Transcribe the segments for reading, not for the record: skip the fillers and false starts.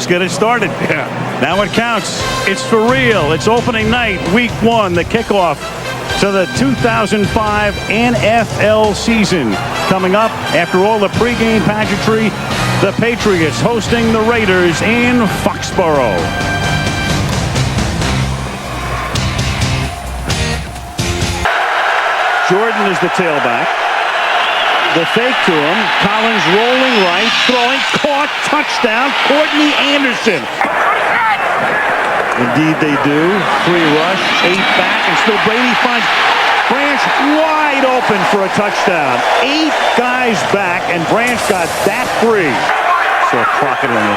get it started. Yeah. Now it counts. It's for real. It's opening night, week 1, the kickoff to the 2005 NFL season. Coming up after all the pregame pageantry, the Patriots hosting the Raiders in Foxborough. Jordan is the tailback. The fake to him. Collins rolling right, throwing, caught, touchdown, Courtney Anderson. Indeed they do. 3 rush, 8 back, and still Brady finds Branch wide open for a touchdown. 8 guys back, and Branch got that free. Saw Crockett in the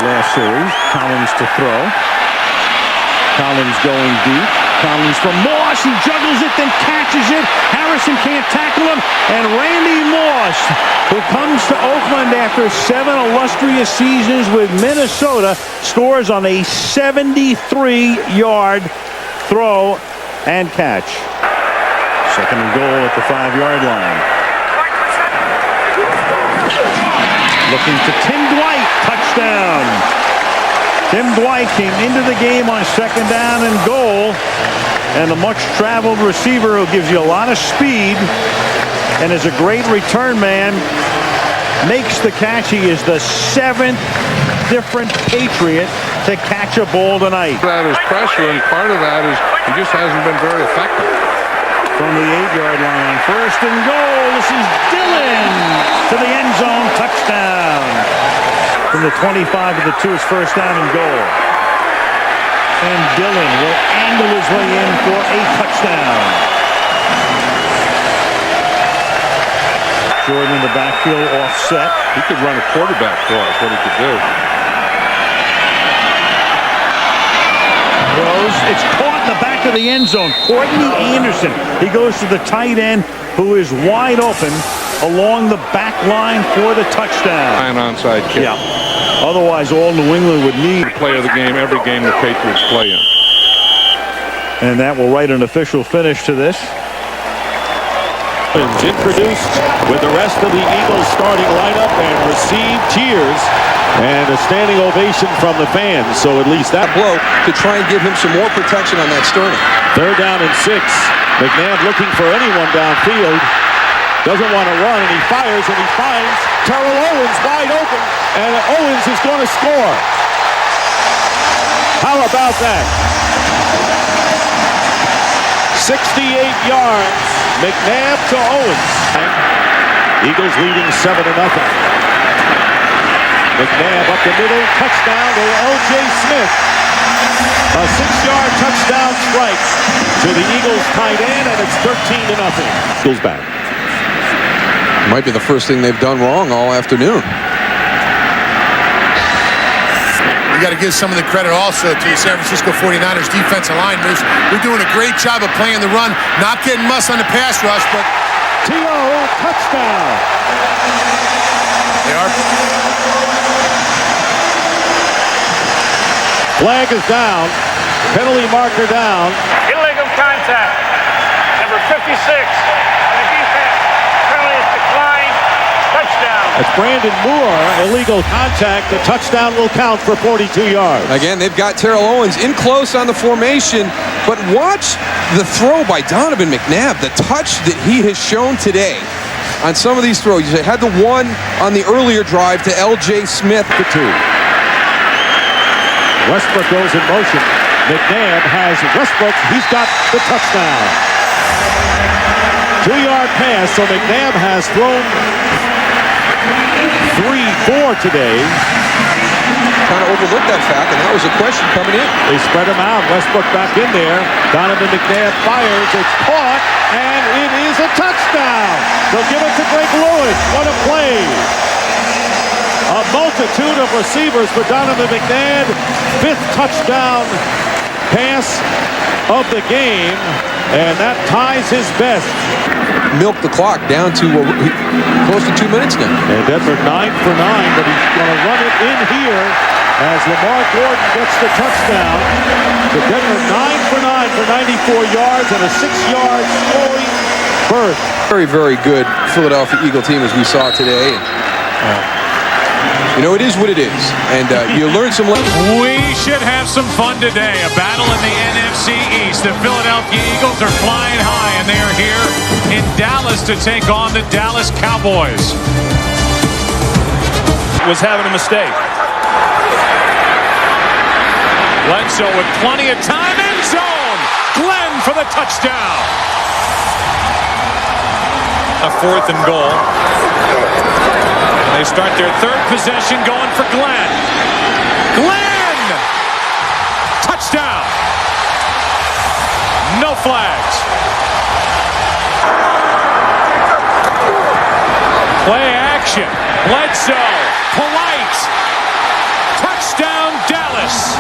last series. Collins to throw. Collins going deep. Collins from Moss. He juggles it, then catches it. Harrison can't tackle him. And Randy Moss, who comes to Oakland after 7 illustrious seasons with Minnesota, scores on a 73-yard throw and catch. 2nd and goal at the 5-yard line. Looking to Tim Dwight. Touchdown. Tim Dwight came into the game on 2nd down and goal. And the much-traveled receiver who gives you a lot of speed and is a great return man makes the catch. He is the 7th different Patriot to catch a ball tonight. That is pressure, and part of that is he just hasn't been very effective. From the 8-yard line, 1st and goal. This is Dillon to the end zone. Touchdown. From the 25 to the 2, it's 1st down and goal. And Dillon will angle his way in for a touchdown. Jordan in the backfield offset. He could run a quarterback for us, what he could do. Throws. It's caught in the back of the end zone. Courtney Anderson. He goes to the tight end, who is wide open along the back line for the touchdown. An onside kick. Yeah. Otherwise, all New England would need. Play of the game, every game the Patriots play in. And that will write an official finish to this. Introduced with the rest of the Eagles starting lineup and received cheers and a standing ovation from the fans. So at least that blow to try and give him some more protection on that sternum. 3rd down and 6. McNabb looking for anyone downfield. Doesn't want to run, and he fires, and he finds Terrell Owens wide open, and Owens is going to score. How about that? 68 yards, McNabb to Owens. Eagles leading 7-0. McNabb up the middle, touchdown to L.J. Smith. A 6-yard touchdown strike to the Eagles tight end, and it's 13-0. Eagles back. Might be the first thing they've done wrong all afternoon. You got to give some of the credit also to the San Francisco 49ers defensive line. They're doing a great job of playing the run, not getting muss on the pass rush, but T.O. touchdown. They are. Flag is down. Penalty marker down. Illegal contact. Number 56. The defense. Penalty is declined. Touchdown. That's Brandon Moore. Illegal contact. The touchdown will count for 42 yards. Again, they've got Terrell Owens in close on the formation, but watch the throw by Donovan McNabb. The touch that he has shown today on some of these throws. He had the one on the earlier drive to L.J. Smith. The 2. Westbrook goes in motion. McNabb has Westbrook. He's got the touchdown. 2-yard pass, so McNabb has thrown 3-4 today. Kind of overlooked that fact, and that was a question coming in. They spread him out. Westbrook back in there. Donovan McNabb fires. It's caught, and it is a touchdown. They'll give it to Greg Lewis. What a play. A multitude of receivers for Donovan McNabb. 5th touchdown pass of the game, and that ties his best. Milk the clock down to close to 2 minutes now. And Denver 9 for 9, but he's going to run it in here as Lamar Gordon gets the touchdown. So Denver 9 for 9 for 94 yards and a 6-yard scoring berth. Very, very good Philadelphia Eagle team as we saw today. You know, it is what it is. And you learn some lessons. We should have some fun today. A battle in the NFC East. The Philadelphia Eagles are flying high, and they are here in Dallas to take on the Dallas Cowboys. Was having a mistake. Bledsoe with plenty of time. End zone. Glenn for the touchdown. A 4th and goal. They start their 3rd possession going for Glenn. Glenn! Touchdown! No flags. Play action. Bledsoe. Polite. Touchdown Dallas.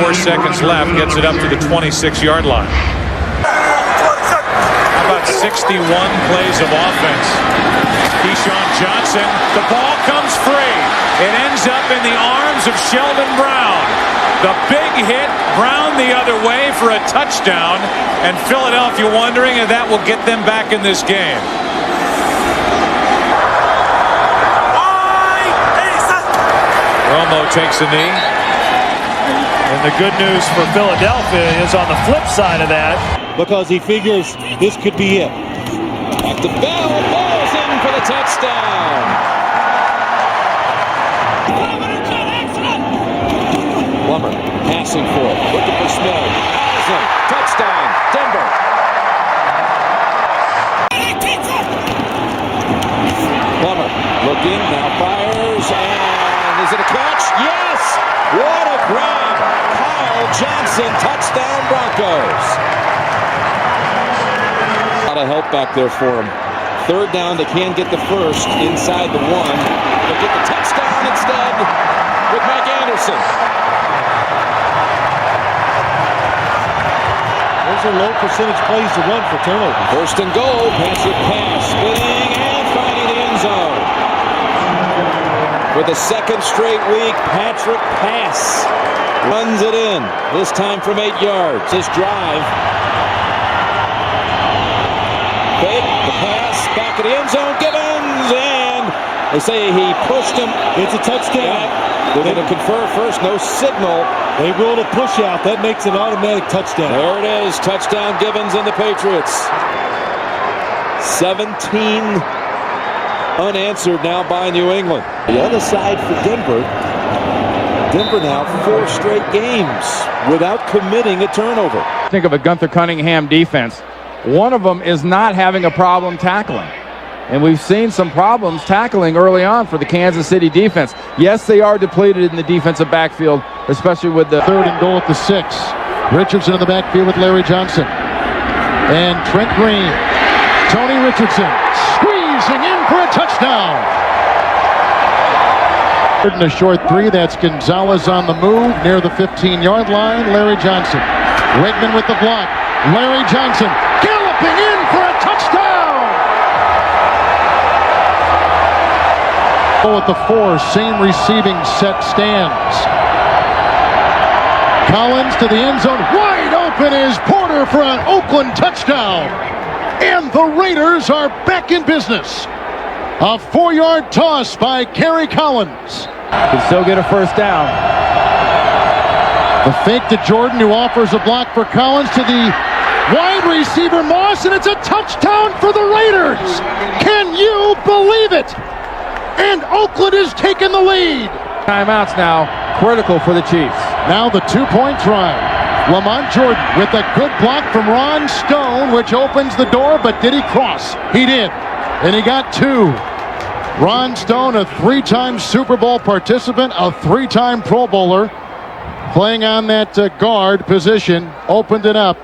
4 seconds left. Gets it up to the 26-yard line. About 61 plays of offense. Keyshawn Johnson, the ball comes free. It ends up in the arms of Sheldon Brown. The big hit, Brown the other way for a touchdown, and Philadelphia wondering if that will get them back in this game. Romo takes a knee. And the good news for Philadelphia is on the flip side of that, because he figures this could be it. Back to Bell. Ball's in for the touchdown. Plummer passing for it. Looking for Smith. Awesome. Touchdown. Denver. Plummer looking. Now fires. And is it a catch? Yes. What a grab. Kyle Johnson. Touchdown Broncos. A lot of help back there for him. 3rd down, they can get the 1st inside the 1. They'll get the touchdown instead with Mike Anderson. Those are low percentage plays to run for turnover. 1st and goal, Patrick pass, spinning and finding the end zone. For the 2nd straight week, Patrick pass runs it in. This time from 8 yards. His drive. Fake, the pass, back of the end zone, Gibbons, and they say he pushed him. It's a touchdown. Yeah, they're going to confer first, no signal. They ruled a push out. That makes an automatic touchdown. There it is, touchdown Gibbons and the Patriots. 17 unanswered now by New England. The other side for Denver. Denver now 4 straight games without committing a turnover. Think of a Gunther Cunningham defense. One of them is not having a problem tackling. And we've seen some problems tackling early on for the Kansas City defense. Yes, they are depleted in the defensive backfield, especially with the 3rd and goal at the 6. Richardson in the backfield with Larry Johnson. And Trent Green. Tony Richardson squeezing in for a touchdown. 3rd and a short 3. That's Gonzalez on the move near the 15-yard line. Larry Johnson. Wegman with the block. Larry Johnson galloping in for a touchdown! At the 4, same receiving set stands. Collins to the end zone, wide open is Porter for an Oakland touchdown. And the Raiders are back in business. A 4-yard toss by Kerry Collins. can still get a 1st down. The fake to Jordan, who offers a block for Collins to the wide receiver Moss, and it's a touchdown for the Raiders. Can you believe it? And Oakland is taking the lead. Timeouts now, critical for the Chiefs. Now the 2-point try. Lamont Jordan with a good block from Ron Stone, which opens the door, but did he cross? He did, and he got 2. Ron Stone, a 3-time Super Bowl participant, a 3-time Pro Bowler, playing on that guard position, opened it up.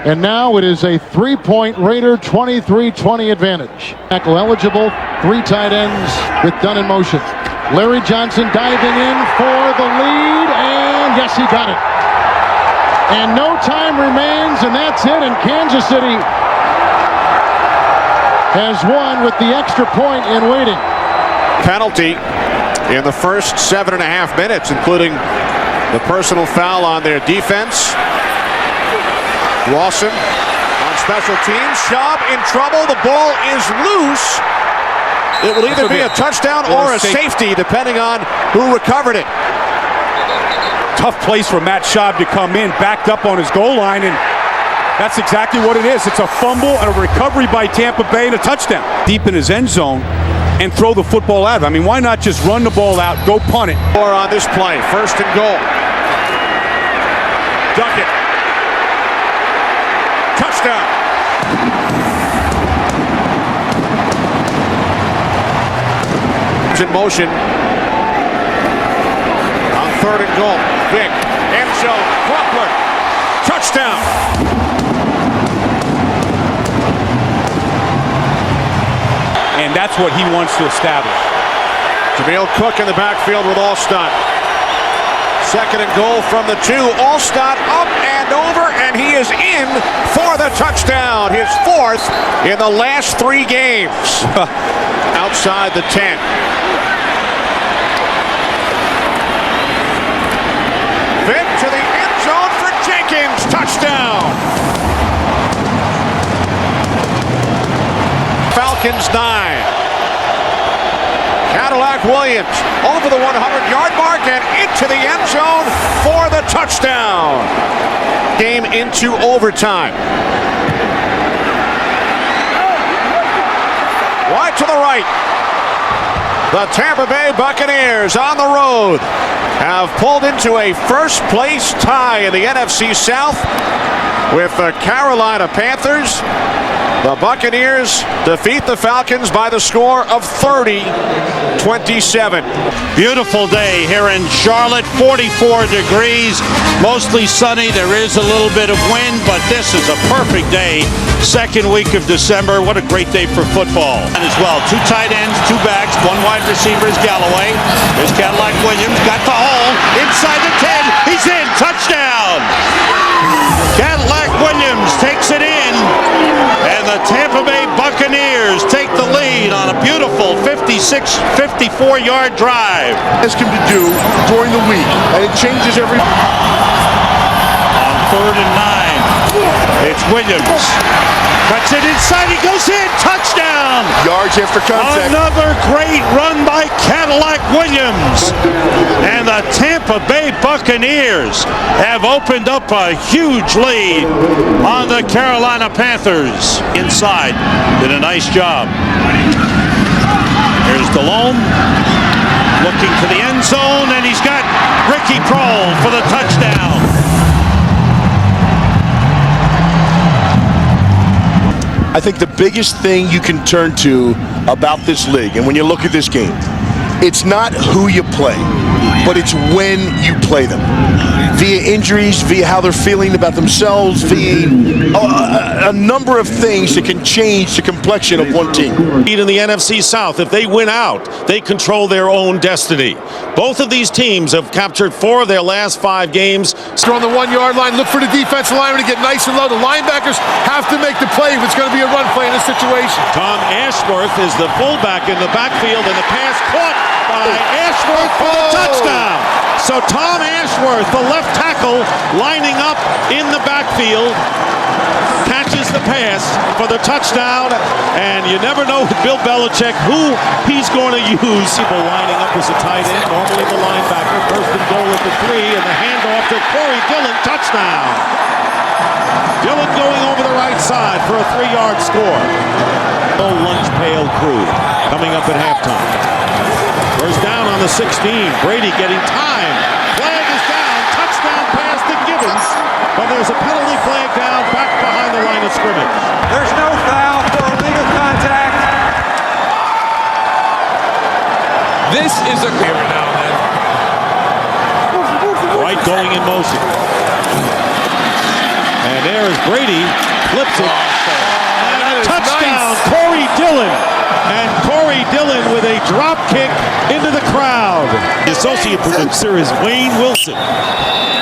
And now it is a 3-point Raider 23-20 advantage. Tackle eligible, 3 tight ends with Dunn in motion. Larry Johnson diving in for the lead, and yes, he got it. And no time remains, and that's it, and Kansas City has won with the extra point in waiting. Penalty in the first 7.5 minutes, including the personal foul on their defense. Lawson on special teams. Schaub in trouble. The ball is loose. It will either be a touchdown or a safety, depending on who recovered it. Tough place for Matt Schaub to come in, backed up on his goal line, and that's exactly what it is. It's a fumble and a recovery by Tampa Bay and a touchdown. Deep in his end zone and throw the football out. I mean, why not just run the ball out, go punt it? Or on this play, 1st and goal. Duckett. Touchdown. It's in motion. On 3rd and goal. Vick. End zone. Crawford. Touchdown. And that's what he wants to establish. Jameel Cook in the backfield with Alstott. 2nd and goal from the 2. Alstott up and over, and he is in for the touchdown. His 4th in the last 3 games. Outside the 10. Vick to the end zone for Jenkins. Touchdown. Falcons 9. Cadillac Williams over the 100-yard mark and into the end zone for the touchdown. Game into overtime. Wide to the right. The Tampa Bay Buccaneers on the road have pulled into a first-place tie in the NFC South with the Carolina Panthers. The Buccaneers defeat the Falcons by the score of 30-27. Beautiful day here in Charlotte, 44 degrees, mostly sunny. There is a little bit of wind, but this is a perfect day. 2nd week of December. What a great day for football. And as well, 2 tight ends, 2 backs, 1 wide receiver is Galloway. There's Cadillac Williams, got the hole, inside the 10, he's in, touchdown! Cadillac Williams takes it in, and the Tampa Bay Buccaneers take the lead on a beautiful 54-yard drive. Ask him to do during the week, and it changes every. On 3rd and 9, it's Williams. Cuts it inside, he goes in, touchdown! Yards after contact. Another great run by Cadillac Williams. And the Tampa Bay Buccaneers have opened up a huge lead on the Carolina Panthers. Inside, did a nice job. Here's Delhomme, looking to the end zone, and he's got Ricky Prohl for the touchdown. I think the biggest thing you can turn to about this league, and when you look at this game, it's not who you play, but it's when you play them. Via injuries, via how they're feeling about themselves, via a number of things that can change the complexion of one team. In the NFC South, if they win out, they control their own destiny. Both of these teams have captured 4 of their last 5 games. On the 1-yard line, look for the defensive lineman to get nice and low. The linebackers have to make the play if it's going to be a run play in this situation. Tom Ashworth is the fullback in the backfield, and the pass caught by Ashworth for the touchdown. So Tom Ashworth, the left tackle, lining up in the backfield, catches the pass for the touchdown, and you never know with Bill Belichick who he's going to use. People lining up as a tight end, normally the linebacker. 1st and goal at the 3, and the handoff to Corey Dillon, touchdown. Dillon going over the right side for a 3-yard score. Old lunch pail crew coming up at halftime. First down on the 16. Brady getting time. Flag is down. Touchdown pass to Gibbons. But there's a penalty flag down back behind the line of scrimmage. There's no foul for illegal contact. This is a Every now and then. Right going in motion. And there is Brady. Flips it. And a touchdown. Nice. Corey Dillon. And Corey Dillon with a drop kick into the crowd. The associate producer is Wayne Wilson.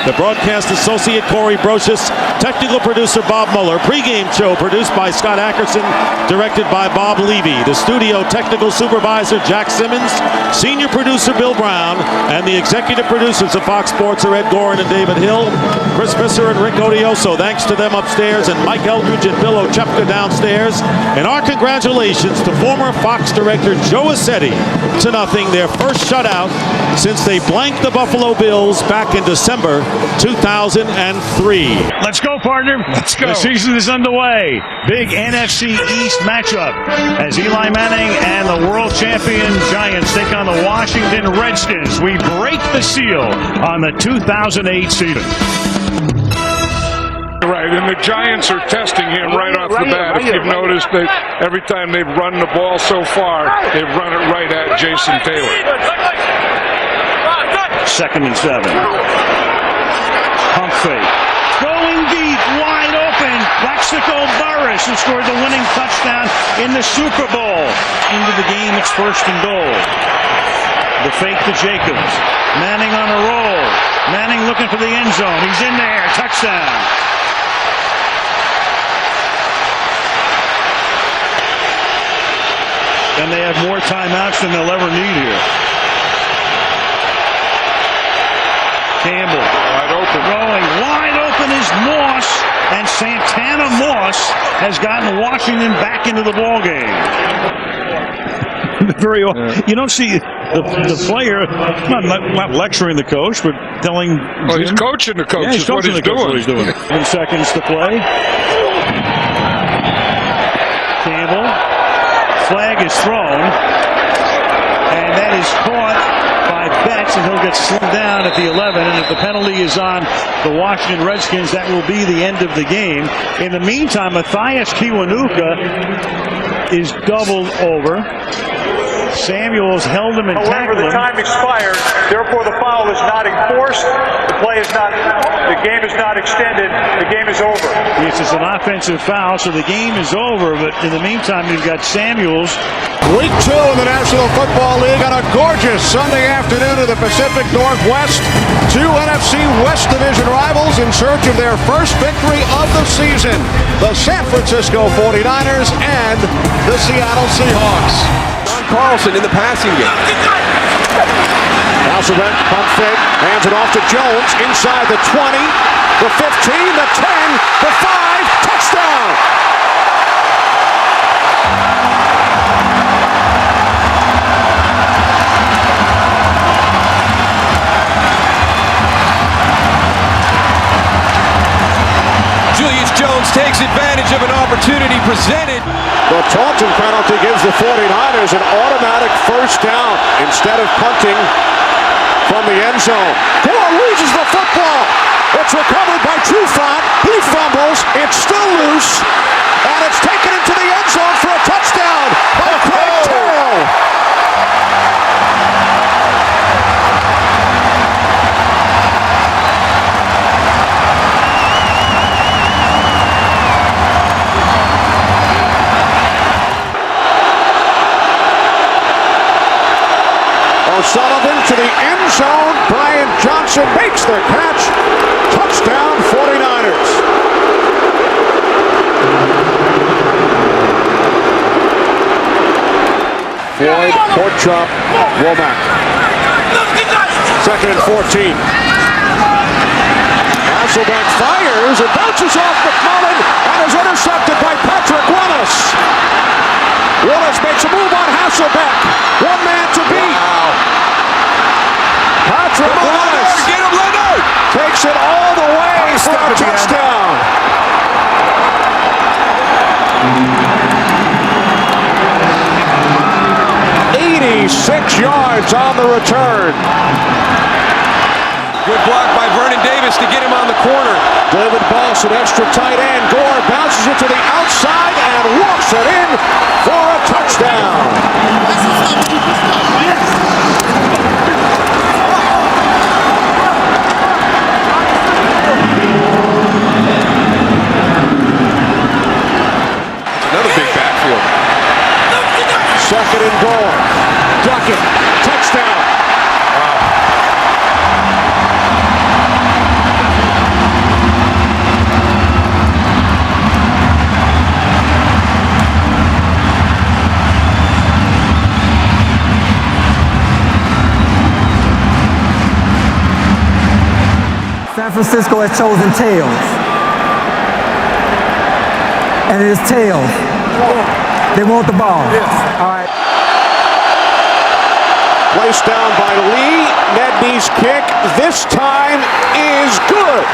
The broadcast associate, Corey Brocious. Technical producer, Bob Mueller. Pre-game show produced by Scott Ackerson, directed by Bob Levy. The studio technical supervisor, Jack Simmons. Senior producer, Bill Brown. And the executive producers of Fox Sports are Ed Gorin and David Hill. Chris Visser and Rick Odioso. Thanks to them upstairs. And Mike Eldridge and Bill Ochepka downstairs. And our congratulations to former Fox director Joe Assetti. 2-0, their first shutout since they blanked the Buffalo Bills back in December 2003. Let's go, partner. Let's go. The season is underway. Big NFC East matchup as Eli Manning and the world champion Giants take on the Washington Redskins. We break the seal on the 2008 season. Right, and the Giants are testing him right off the bat. If you've noticed, every time they've run the ball so far, they've run it right at Jason Taylor. 2nd and 7. Pump fake. Going deep, wide open. Plaxico Burress, who scored the winning touchdown in the Super Bowl. Into the game, it's 1st and goal. The fake to Jacobs. Manning on a roll. Manning looking for the end zone. He's in there. Touchdown. And they have more timeouts than they'll ever need here. Campbell. Wide open. Throwing wide open is Moss. And Santana Moss has gotten Washington back into the ballgame. You don't see the player not lecturing the coach, but telling. Well, he's coaching the coach. Yeah, he's coaching the coach. What he's doing. 7 seconds to play. Campbell. Flag is thrown, and that is caught by Betts, and he'll get slowed down at the 11. And if the penalty is on the Washington Redskins, that will be the end of the game. In the meantime, Matthias Kiwanuka is doubled over. Samuels held him and tackled him. However, the time expired. Therefore, the foul is not enforced. The game is not extended. The game is over. Yes, it's an offensive foul, so the game is over. But in the meantime, you've got Samuels. Week 2 in the National Football League on a gorgeous Sunday afternoon in the Pacific Northwest. 2 NFC West Division rivals in search of their first victory of the season. The San Francisco 49ers and the Seattle Seahawks. Carlson in the passing game. Hasselbeck, pump fake, hands it off to Jones, inside the 20, the 15, the 10, the 5, touchdown! Julius Jones takes advantage of an opportunity presented. The Taunton penalty gives the 49ers an automatic first down instead of punting from the end zone. Gore loses the football. It's recovered by Trufant. He fumbles. It's still loose. And it's taken into the end zone for a touchdown by Craig Terrell. O'Sullivan to the end zone. Brian Johnson makes the catch. Touchdown 49ers. Floyd, court chop, Womack. 2nd and 14. Hasselbeck fires. It bounces off McMullen and is intercepted by Patrick Willis. Willis makes a move on Hasselbeck. One man to beat. Wow. Patrick Willis Get him, Leonard! takes it all the way for a touchdown. 86 yards on the return. Good block by Vernon Davis to get him on the corner. David Boss, an extra tight end. Gore bounces it to the outside and walks it in for a touchdown. Second and goal. pocket. Touchdown. San Francisco has chosen tails. And it is tails. They want the ball. Yes. All right. Placed down by Lee. Nedney's kick this time is good.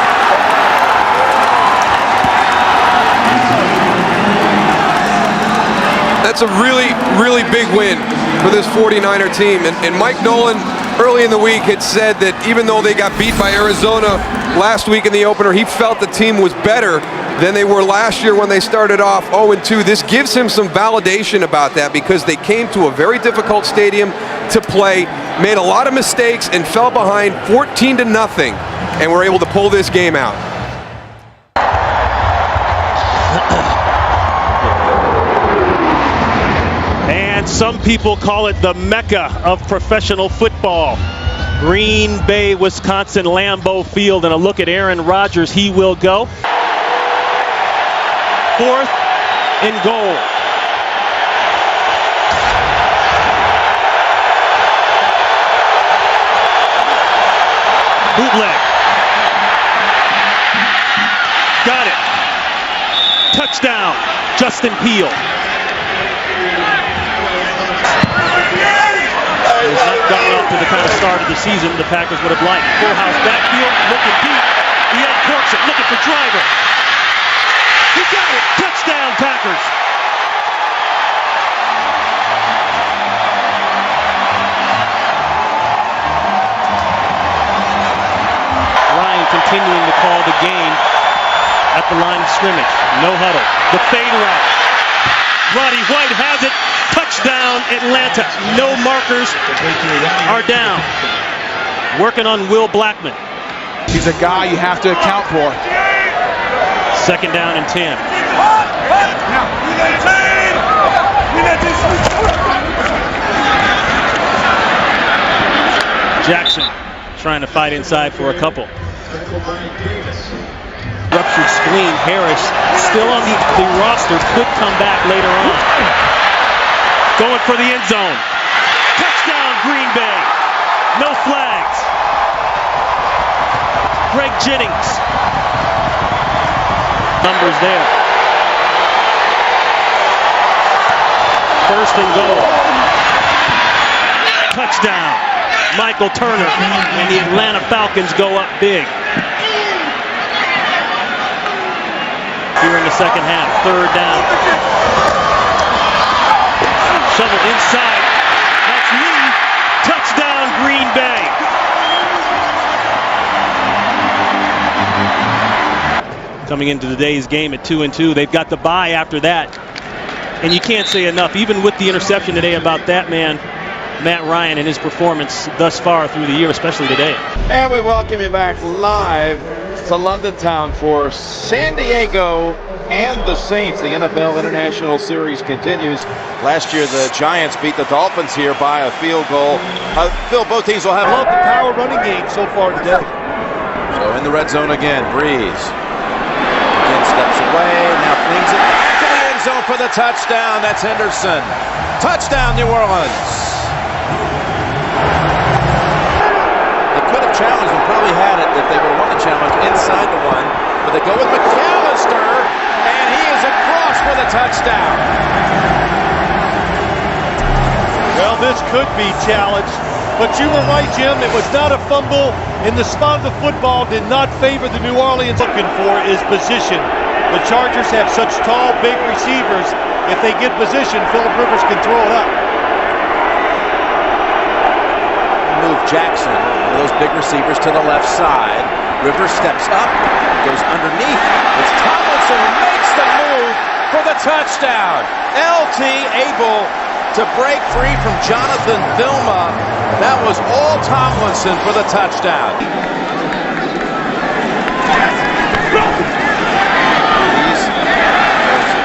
That's a really, really big win for this 49er team. And Mike Nolan, early in the week, had said that even though they got beat by Arizona last week in the opener, he felt the team was better than they were last year when they started off 0-2. This gives him some validation about that because they came to a very difficult stadium to play, made a lot of mistakes, and fell behind 14-0, and were able to pull this game out. And some people call it the Mecca of professional football. Green Bay, Wisconsin, Lambeau Field, and a look at Aaron Rodgers. He will go. 4th and goal. Bootleg. Got it. Touchdown, Justin Peele. He's not gotten off to the kind of start of the season the Packers would have liked. Full house backfield, looking deep. He uncorks it, looking for Driver. He got it. Touchdown, Packers. Ryan continuing to call the game at the line of scrimmage. No huddle. The fade route. Roddy White has it. Touchdown, Atlanta. No markers are down. Working on Will Blackman. He's a guy you have to account for. 2nd down and 10. Jackson trying to fight inside for a couple. Ruptured spleen. Harris still on the roster. Could come back later on. Going for the end zone. Touchdown, Green Bay. No flags. Greg Jennings. Numbers there. 1st and goal. Touchdown. Michael Turner and the Atlanta Falcons go up big. Here in the second half, 3rd down. Shovel inside. That's Lee. Touchdown, Green Bay. Coming into today's game at 2-2. They've got the bye after that. And you can't say enough, even with the interception today, about that man, Matt Ryan, and his performance thus far through the year, especially today. And we welcome you back live to London Town for San Diego and the Saints. The NFL International Series continues. Last year, the Giants beat the Dolphins here by a field goal. Phil, both teams will have love the power running game so far today. So in the red zone again, Breeze. Again steps away, now flings it back to the end zone for the touchdown. That's Henderson. Touchdown, New Orleans. They could have challenged and probably had it if they would have won the challenge inside the one. But they go with McAllister, and he is across for the touchdown. Well, this could be challenged, but you were right, Jim. It was not a fumble, and the spot of the football did not favor the New Orleans. Looking for is position. The Chargers have such tall, big receivers. If they get position, Phillip Rivers can throw it up. Move Jackson, those big receivers to the left side. Rivers steps up, goes underneath. It's Tomlinson who makes the move for the touchdown. LT able to break free from Jonathan Vilma. That was all Tomlinson for the touchdown.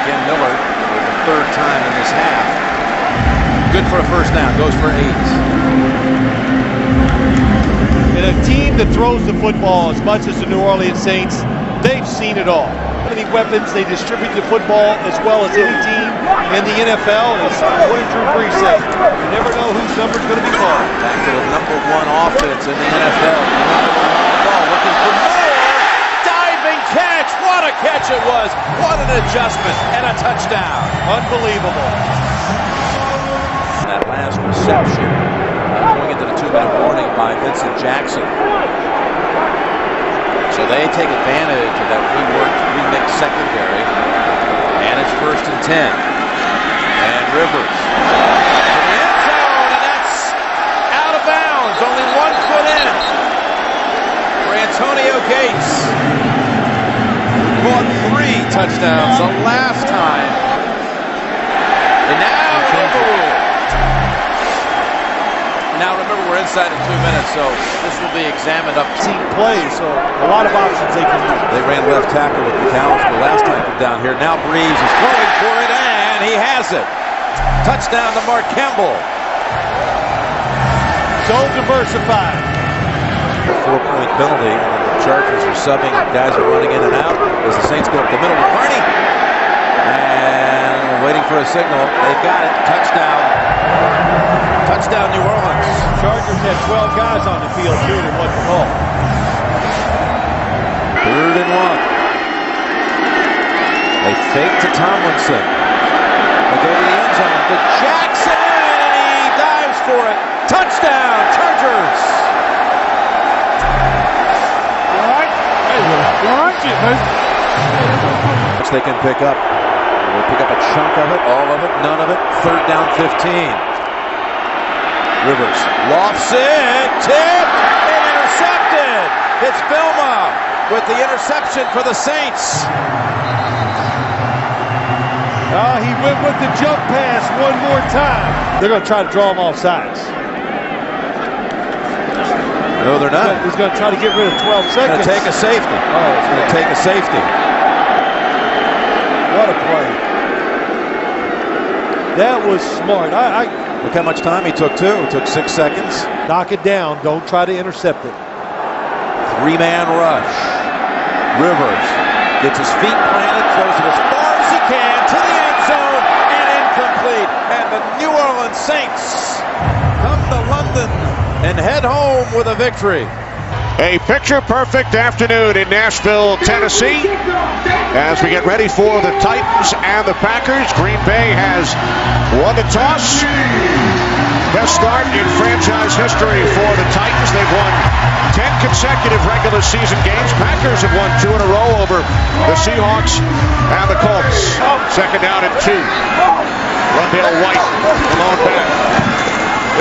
Again, Miller for the 3rd time in this half. Good good for a first down. Goes for 8. And a team that throws the football as much as the New Orleans Saints, they've seen it all. How many weapons they distribute the football as well as any team in the NFL, as William Drew Brees said. You never know whose number's going to be called. Back to the #1 offense in the NFL. Ball looking for more. Diving catch. What a catch it was. What an adjustment and a touchdown. Unbelievable. That last reception going into the 2-minute warning by Vincent Jackson. So they take advantage of that remixed secondary. And it's 1st and 10. And Rivers in the end zone, and that's out of bounds. Only 1 foot in for Antonio Gates. Caught 3 touchdowns the last time. And now overruled. Now remember, we're inside of 2 minutes, so this will be examined up. Team play, so a lot of options they can use. They ran left tackle with McAllister last time from down here. Now Breeze is going for it, and he has it. Touchdown to Mark Campbell. So diversified. 4-point penalty. The Chargers are subbing. Guys are running in and out as the Saints go up the middle with Carney. And waiting for a signal. They've got it. Touchdown. Touchdown, New Orleans. Chargers had 12 guys on the field, too, that wasn't called. 3rd and 1. They fake to Tomlinson. They go to the end zone to Jackson, and he dives for it. Touchdown, Chargers. Which they can pick up. They'll pick up a chunk of it, all of it, none of it. 3rd down, 15. Rivers lofts it, tipped, and intercepted. It's Filma with the interception for the Saints. He went with the jump pass one more time. They're going to try to draw him off sides. No, they're not. He's going to try to get rid of 12 seconds. Going to take a safety. Oh, it's going to take a safety. What a play. That was smart. Look how much time he took, too. It took 6 seconds. Knock it down. Don't try to intercept it. 3-man rush. Rivers gets his feet planted, throws it as far as he can to the end zone, and incomplete. And the New Orleans Saints come to London and head home with a victory. A picture-perfect afternoon in Nashville, Tennessee. As we get ready for the Titans and the Packers, Green Bay has won the toss. Best start in franchise history for the Titans. They've won 10 consecutive regular season games. Packers have won 2 in a row over the Seahawks and the Colts. 2nd down and 2. Rondale White, the lone back.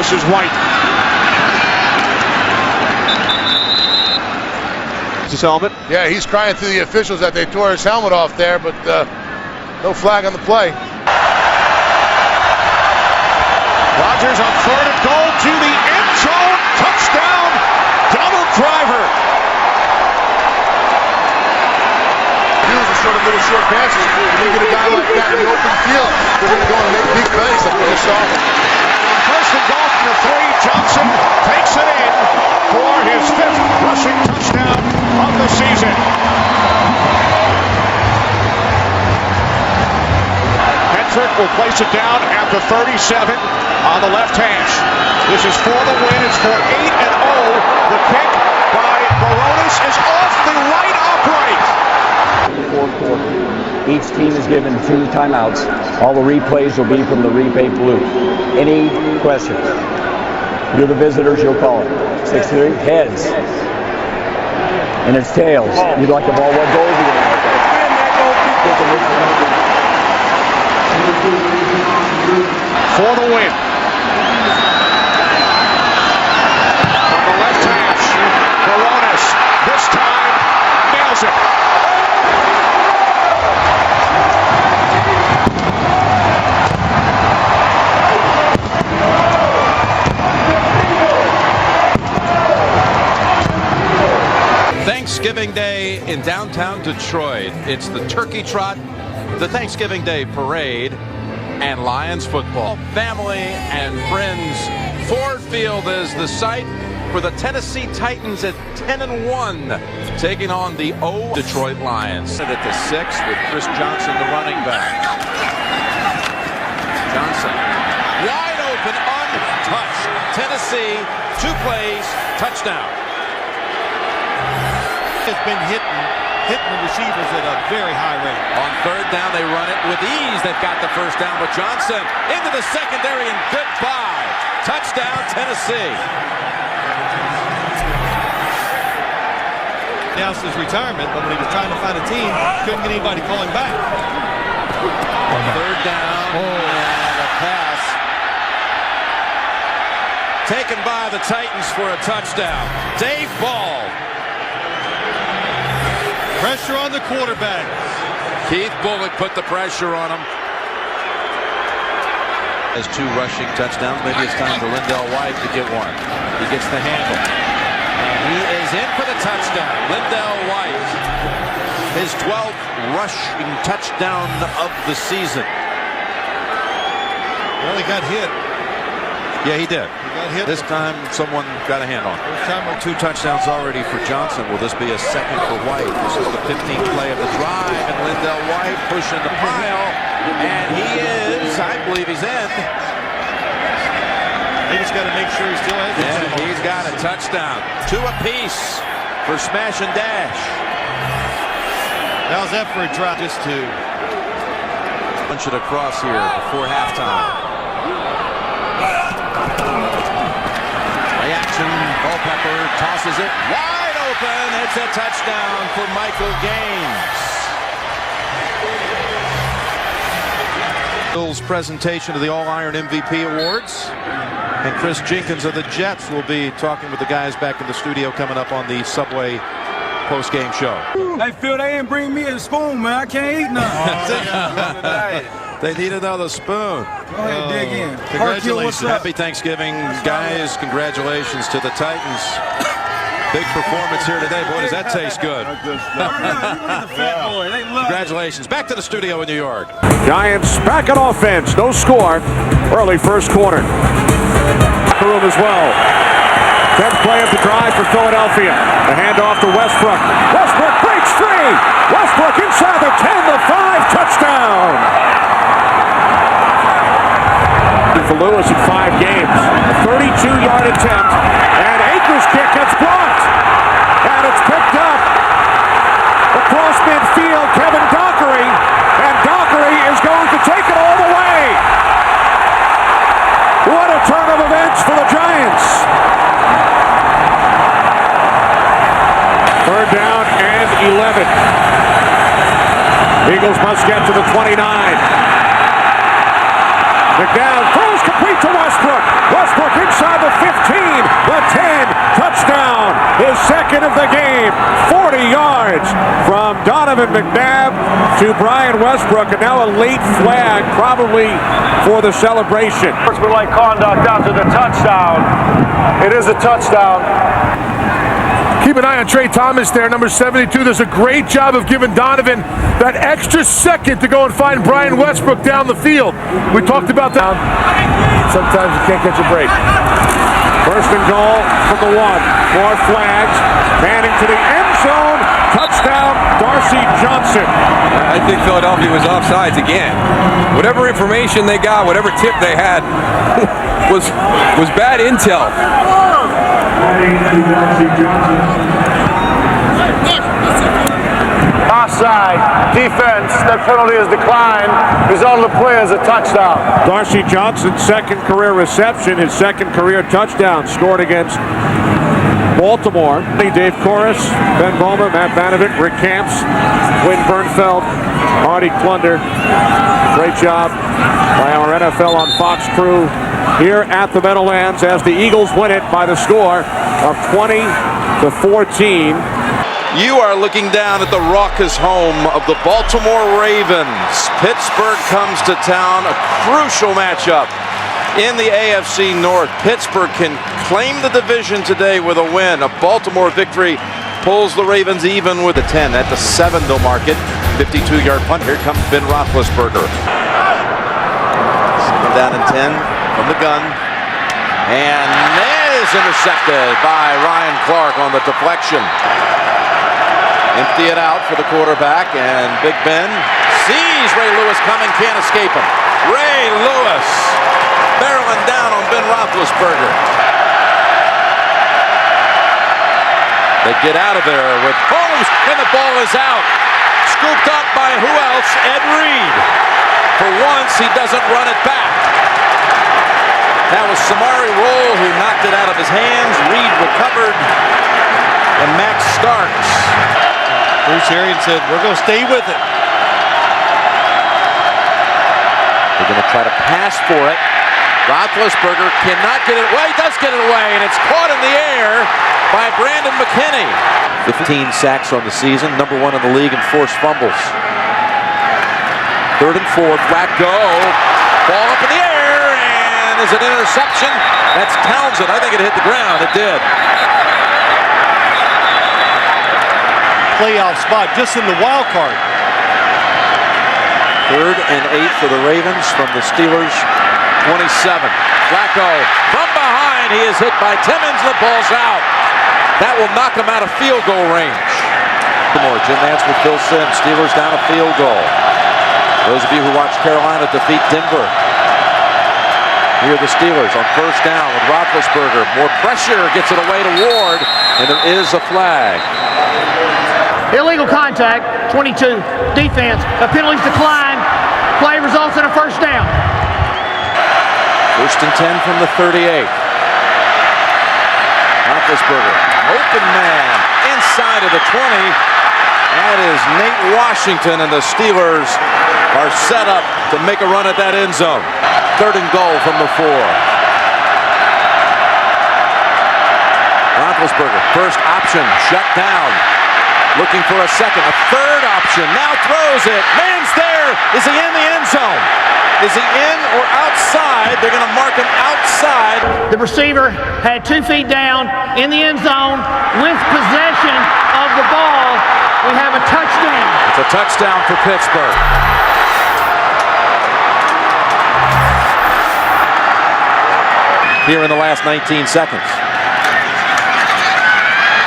This is White. His helmet. Yeah, he's crying to the officials that they tore his helmet off there, but no flag on the play. Rodgers on 3rd and goal to the end zone. Touchdown. Double driver. Use a sort of little short passes. When you get a guy like that in the open field, they're going to go and make big plays like we just saw. 1st and goal from the 3. Johnson takes it in for his 5th rushing touchdown of the season. Hendrick will place it down at the 37 on the left hash. This is for the win. It's for 8-0. The kick by Baronis is off the right upright. Fourth quarter. Each team is given 2 timeouts. All the replays will be from the replay booth. Any questions? You're the visitors, you'll call it. 6-3, heads. And it's tails. You'd like the ball. What goal is he going to make? For the win. From the left hash, Baronis this time nails it. Thanksgiving Day in downtown Detroit. It's the Turkey Trot, the Thanksgiving Day Parade. and Lions football. Family and friends, Ford Field is the site for the Tennessee Titans at 10-1, taking on the Detroit Lions. At the 6 with Chris Johnson, the running back. Johnson, wide open, untouched. Tennessee, 2 plays, touchdown. It's been hitting the receivers at a very high rate. On 3rd down, they run it with ease. They've got the 1st down with Johnson into the secondary, and goodbye. Touchdown, Tennessee. Announced his retirement, but when he was trying to find a team, couldn't get anybody to call him back. 3rd down, and a pass taken by the Titans for a touchdown. Dave Ball. Pressure on the quarterback. Keith Bullock put the pressure on him. Has 2 rushing touchdowns. Maybe it's time for Lindell White to get one. He gets the handle. And he is in for the touchdown. Lindell White. His 12th rushing touchdown of the season. Well, he got hit. Yeah, he did. He got hit. This time, someone got a hand on him. 2 touchdowns already for Johnson. Will this be a 2nd for White? This is the 15th play of the drive, and Lindell White pushing the pile. And he is, I believe he's in. He just got to make sure he still has it. And he's got a touchdown. 2 apiece for smash and dash. How's that for a drop? Just 2. Punch it across here before halftime. Play action. Culpepper tosses it wide open. It's a touchdown for Michael Gaines. Bill's presentation of the All-Iron MVP Awards. And Chris Jenkins of the Jets will be talking with the guys back in the studio coming up on the Subway post-game show. Hey, Phil, they ain't bring me a spoon, man. I can't eat nothing. They need another spoon. Go ahead, dig in. Congratulations. Happy Thanksgiving, guys. Congratulations to the Titans. Big performance here today. Boy, does that taste good. Congratulations. Back to the studio in New York. Giants back on offense. No score. Early 1st quarter. Room as well. 10th play of the drive for Philadelphia. The handoff to Westbrook. Westbrook breaks free. Westbrook inside the 10, the 5, touchdown. For Lewis in 5 games. A 32-yard attempt. And Akers' kick gets blocked. And it's picked up across midfield. Kevin Dockery. And Dockery is going to take it all the way. What a turn of events for the Giants. 3rd down and 11. Eagles must get to the 29. McNabb throws complete to Westbrook. Westbrook inside the 15, the 10, touchdown. His 2nd of the game. 40 yards from Donovan McNabb to Brian Westbrook, and now a late flag probably for the celebration. Sportsmanlike conduct after the touchdown. It is a touchdown. Keep an eye on Trey Thomas there, number 72. Does a great job of giving Donovan that extra second to go and find Brian Westbrook down the field. We talked about that. Sometimes you can't catch a break. 1st and goal from the 1. More flags. Manning to the end zone. Touchdown, Darcy Johnson. I think Philadelphia was offsides again. Whatever information they got, whatever tip they had, was bad intel. Offside. Defense. That penalty is declined. Result of the play is a touchdown. Darcy Johnson's 2nd career reception, his 2nd career touchdown, scored against Baltimore. Dave Corus, Ben Vollmer, Matt Vanovic, Rick Camps, Wynn Bernfeld, Marty Klunder. Great job by our NFL on Fox crew here at the Meadowlands as the Eagles win it by the score of 20-14. You are looking down at the raucous home of the Baltimore Ravens. Pittsburgh comes to town, a crucial matchup in the AFC North. Pittsburgh can claim the division today with a win. A Baltimore victory pulls the Ravens even with a 10. At the 7, they'll mark it. 52-yard punt. Here comes Ben Roethlisberger. Second down and 10 from the gun. And is intercepted by Ryan Clark on the deflection. Empty it out for the quarterback, and Big Ben sees Ray Lewis coming, can't escape him. Ray Lewis barreling down on Ben Roethlisberger. They get out of there with Holmes, and the ball is out. Scooped up by who else? Ed Reed. For once, he doesn't run it back. That was Samari Rolle who knocked it out of his hands. Reed recovered. And Max Starks. Bruce Arians said, we're going to stay with it. They're going to try to pass for it. Roethlisberger cannot get it away. He does get it away, and it's caught in the air by Brandon McKinney. 15 sacks on the season, number 1 in the league in forced fumbles. 3rd and 4, Flacco. Ball up in the air, and is it an interception? That's Townsend. I think it hit the ground. It did. Playoff spot just in the wild card. 3rd and 8 for the Ravens from the Steelers' 27. Flacco from behind. He is hit by Timmons. The ball's out. That will knock him out of field goal range. Jim Nantz with Phil Simms. Steelers down a field goal. Those of you who watched Carolina defeat Denver. Here are the Steelers on 1st down with Roethlisberger. More pressure, gets it away to Ward, and there is a flag. Illegal contact, 22. Defense, the penalties decline. Play results in a 1st down. 1st and 10 from the 38. Roethlisberger, open man, inside of the 20. That is Nate Washington, and the Steelers are set up to make a run at that end zone. 3rd and goal from the 4. Roethlisberger, first option, shut down. Looking for a second, a 3rd option, now throws it. Man's there. Is he in the end zone? Is he in or outside? They're going to mark him outside. The receiver had 2 feet down in the end zone with possession of the ball. We have a touchdown. It's a touchdown for Pittsburgh. Here in the last 19 seconds.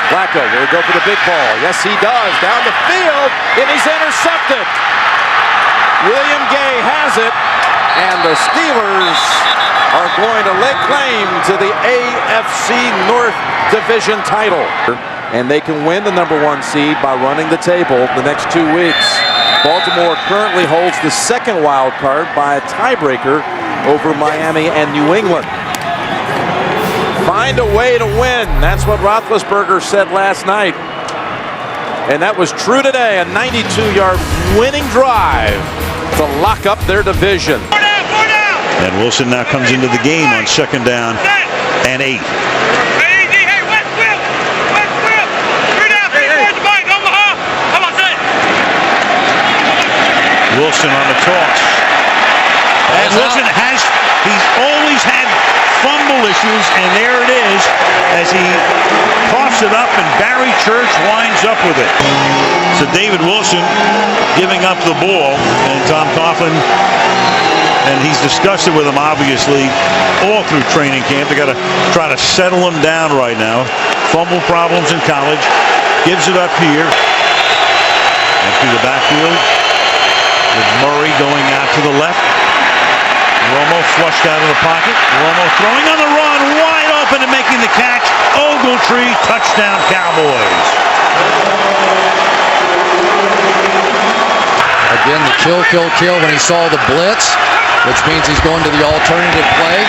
Flacco will go for the big ball. Yes, he does. Down the field, and he's intercepted. William Gay has it, and the Steelers are going to lay claim to the AFC North Division title. And they can win the number 1 seed by running the table the next 2 weeks. Baltimore currently holds the 2nd wild card by a tiebreaker over Miami and New England. Find a way to win. That's what Roethlisberger said last night. And that was true today. A 92-yard winning drive to lock up their division. And Wilson now comes into the game on 2nd down and 8. Wilson on the toss. And Wilson he's always had fumble issues, and there it is as he coughs it up, and Barry Church winds up with it. So David Wilson giving up the ball, and Tom Coughlin, and he's discussed it with him obviously all through training camp. They got to try to settle him down right now. Fumble problems in college. Gives it up here and through the backfield with Murray going out to the left. Romo flushed out of the pocket. Romo throwing on the run, wide open and making the catch. Ogletree, touchdown Cowboys. Again, the kill when he saw the blitz, which means he's going to the alternative play.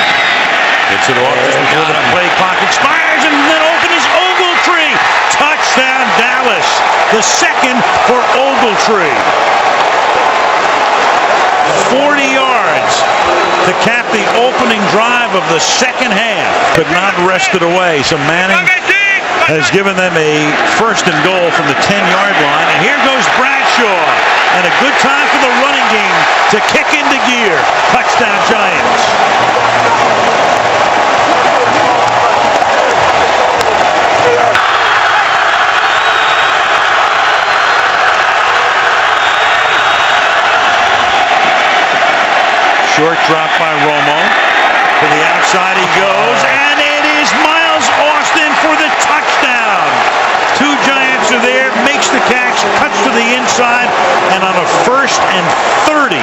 Gets it off just before the play clock expires, and then open is Ogletree. Touchdown Dallas. The 2nd for Ogletree. 40 yards to cap the opening drive of the 2nd half. Could not wrest it away. So Manning has given them a 1st and goal from the 10-yard line. And here goes Bradshaw. And a good time for the running game to kick into gear. Touchdown Giants. Short drop by Romo. To the outside he goes, and it is Miles Austin for the touchdown. Two Giants are there, makes the catch, cuts to the inside, and on a 1st and 30,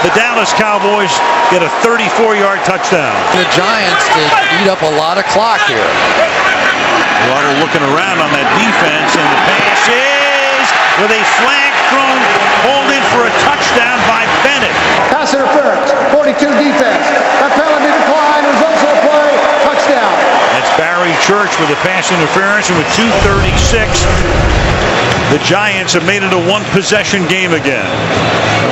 the Dallas Cowboys get a 34-yard touchdown. The Giants did eat up a lot of clock here. Water looking around on that defense, and the pass is with a flag thrown, pulled in for a touchdown by Bennett. Pass interference, 42 defense. That penalty decline results in a play, touchdown. That's Barry Church with a pass interference, and with 2:36, the Giants have made it a one-possession game again.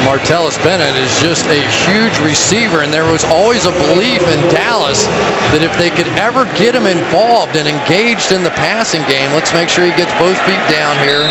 Martellus Bennett is just a huge receiver, and there was always a belief in Dallas that if they could ever get him involved and engaged in the passing game, let's make sure he gets both feet down here.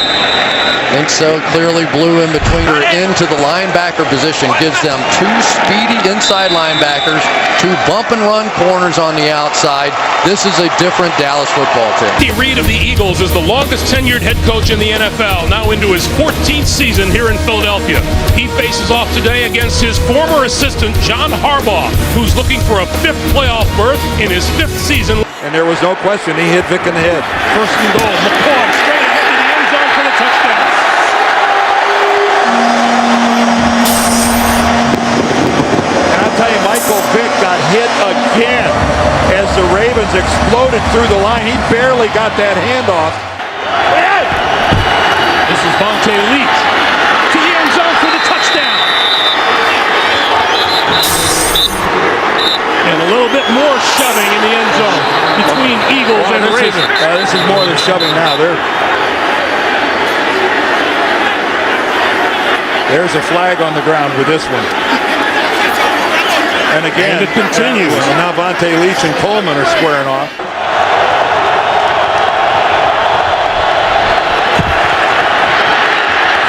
Think so. Clearly blew in between or into the linebacker position. Gives them two speedy inside linebackers, two bump and run corners on the outside. This is a different Dallas football team. Andy Reid of the Eagles is the longest tenured head coach in the NFL, now into his 14th season here in Philadelphia. He faces off today against his former assistant, John Harbaugh, who's looking for a 5th playoff berth in his 5th season. And there was no question, he hit Vic in the head. 1st and goal, McCoy straight ahead to the end zone for the touchdown. And I'll tell you, Michael Vick got hit again as the Ravens exploded through the line. He barely got that handoff. This is Vontae Leach to the end zone for the touchdown. And a little bit more shoving in the end zone between Eagles and Ravens. This is more than shoving now. There's a flag on the ground with this one. And again, it continues. And now Vontae Leach and Coleman are squaring off.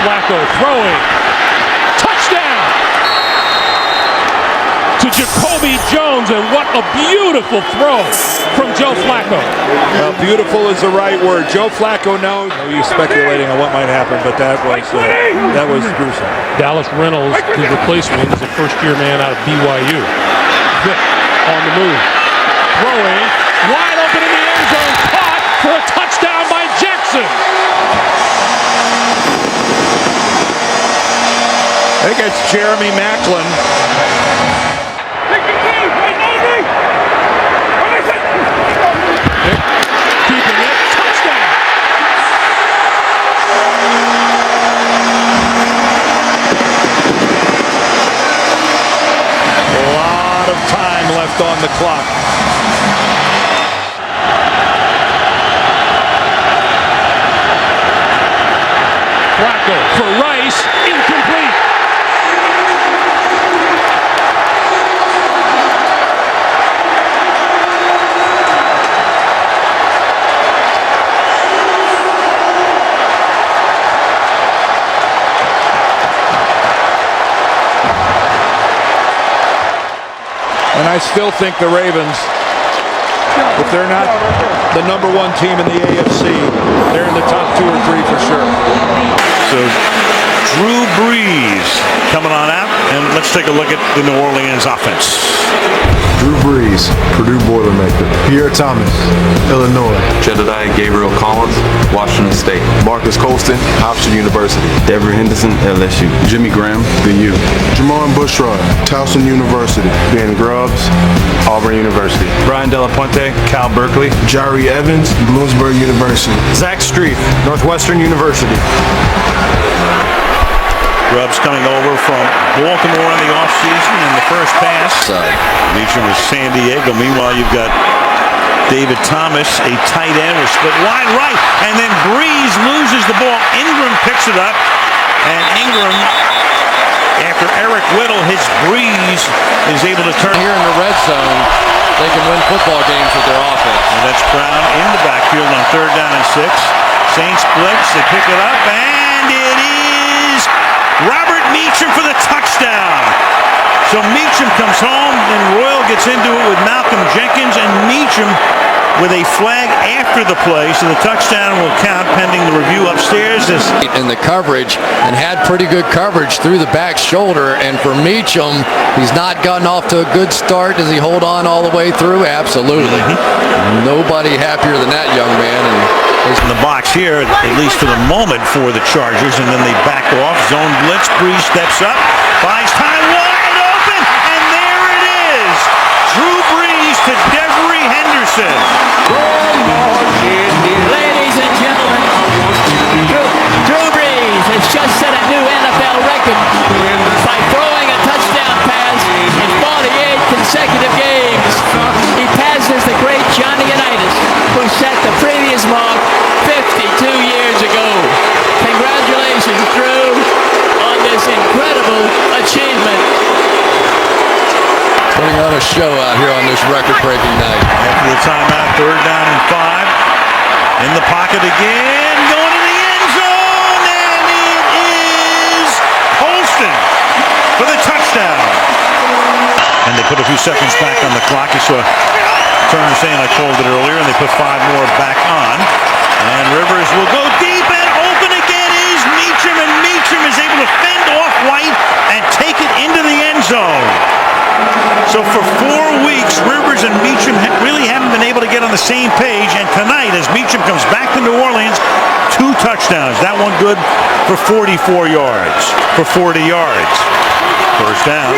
Flacco throwing. Touchdown to Jacoby Jones, and what a beautiful throw from Joe Flacco. Well, beautiful is the right word. Joe Flacco knows. You're speculating on what might happen, but that was gruesome. Dallas Reynolds, his replacement, is a first-year man out of BYU. Vick on the move. Throwing. Wide open in the end zone. Caught for a touchdown by Jackson. I think it's Jeremy Maclin. Keeping it. Touchdown. A lot of time left on the clock. Flacco for Rice. Incomplete. And I still think the Ravens, if they're not the #1 team in the AFC, they're in the top 2 or 3 for sure. So Drew Brees coming on out, and let's take a look at the New Orleans offense. Drew Brees, Purdue Boilermaker. Pierre Thomas, Illinois. Jedediah Gabriel Collins, Washington State. Marcus Colston, Hofstra University. Dever Henderson, LSU. Jimmy Graham, the U. Jamon Bushrod, Towson University. Ben Grubbs, Auburn University. Brian Delapuente, Cal Berkeley. Jari Evans, Bloomsburg University. Zach Streif, Northwestern University. Grubbs coming over from Baltimore in the offseason in the first pass. Meacham was San Diego. Meanwhile, you've got David Thomas, a tight end, was split wide right, and then Brees loses the ball. Ingram picks it up, and Ingram, after Eric Whittle hits Brees, is able to turn. Here in the red zone, they can win football games with their offense. And that's Brown in the backfield on 3rd down and 6. Saints blitz, they pick it up, and it is Robert Meacham for the touchdown. So Meacham comes home, and Royal gets into it with Malcolm Jenkins, and Meacham with a flag after the play, so the touchdown will count pending the review upstairs. In the coverage and had pretty good coverage through the back shoulder. And for Meacham, he's not gotten off to a good start. Does he hold on all the way through? Absolutely. Nobody happier than that young man. And in the box here, at least for the moment, for the Chargers, and then they back off. Zone blitz. Breeze steps up, buys time, wide open, and there it is. Drew Brees to Devery Henderson. Ladies and gentlemen, Drew Brees has just set a new NFL record by throwing a touchdown pass in 48 consecutive games. He passes the great Johnny Unitas, who set the previous mark 52 years ago. Congratulations, Drew, on this incredible achievement. putting on a show out here on this record-breaking night. After the timeout, 3rd down and 5. In the pocket again, going to the end zone, and it is Holston for the touchdown. And they put a few seconds back on the clock. You saw Turner saying I called it earlier, and they put 5 more back on. And Rivers will go deep, and open again is Meacham, and Meacham is able to fend off White and take it into the end zone. So for 4 weeks, Rivers and Meacham really haven't been able to get on the same page. And tonight, as Meacham comes back to New Orleans, 2 touchdowns. That one good for 44 yards, for 40 yards. First down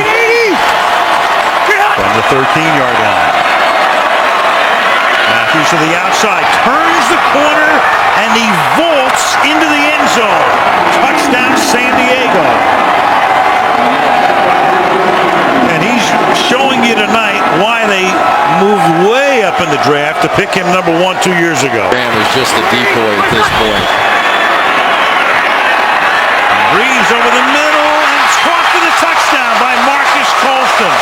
from the 13-yard line. Matthews to the outside, turns the corner, and he vaults into the end zone. Touchdown, San Diego. And he's showing you tonight why they moved way up in the draft to pick him number 1 2 years ago. Graham is just a decoy at this point. Breeze over the middle and caught for the touchdown by Marcus Colston.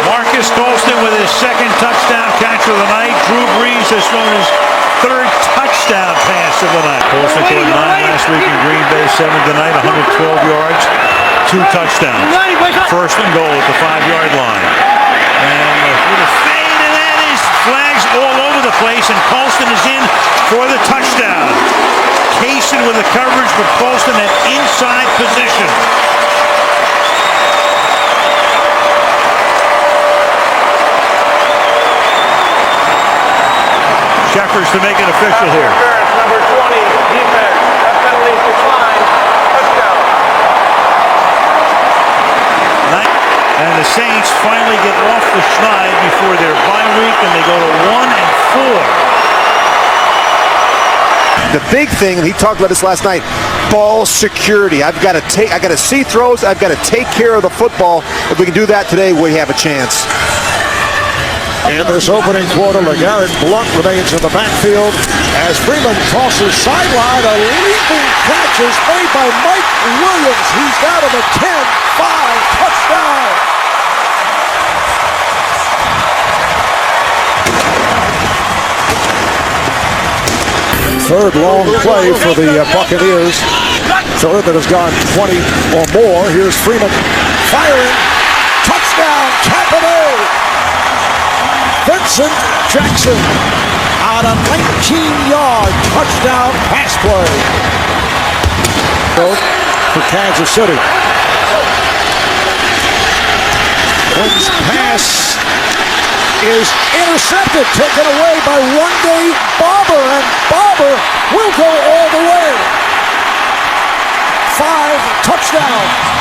Marcus Colston with his 2nd touchdown catch of the night. Drew Brees has thrown his 3rd touchdown pass of the night. Colston scored 9 last week in Green Bay, 7 tonight, 112 yards, 2 touchdowns. 1st and goal at the 5-yard line. And with a fade, and that is flags all over the place, and Colston is in for the touchdown. Kaysen with the coverage, but Colston at inside position. Shepherds to make it official here. Number 20, defense. That penalty declined. Touchdown. And the Saints finally get off the schneid before their bye week, and they go to 1-4. The big thing, and he talked about this last night, ball security. I got to see throws. I've got to take care of the football. If we can do that today, we have a chance. In this opening quarter, LeGarrette Blount remains in the backfield as Freeman tosses sideline. A leaping catch is made by Mike Williams. He's down to the 10-5 touchdown. Third long play for the Buccaneers. Third that has gone 20 or more. Here's Freeman firing. Touchdown, Tampa Bay. Vincent Jackson on a 19-yard touchdown pass play for Kansas City. Quinn's pass is intercepted, taken away by one-day Barber, and Barber will go all the way. 5 touchdowns.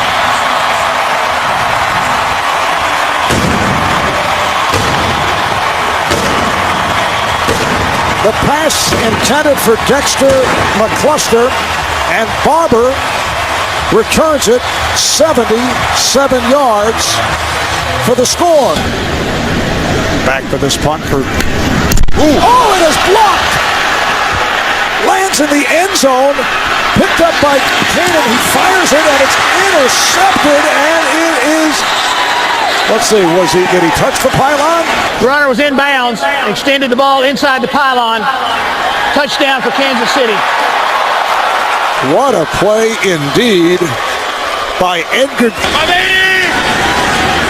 The pass intended for Dexter McCluster, and Barber returns it 77 yards for the score. Back for this punt for... Oh, it is blocked! Lands in the end zone, picked up by Cannon. He fires it, and it's intercepted, and it is... Let's see, did he touch the pylon? The runner was inbounds, extended the ball inside the pylon. Touchdown for Kansas City. What a play indeed by Edgar.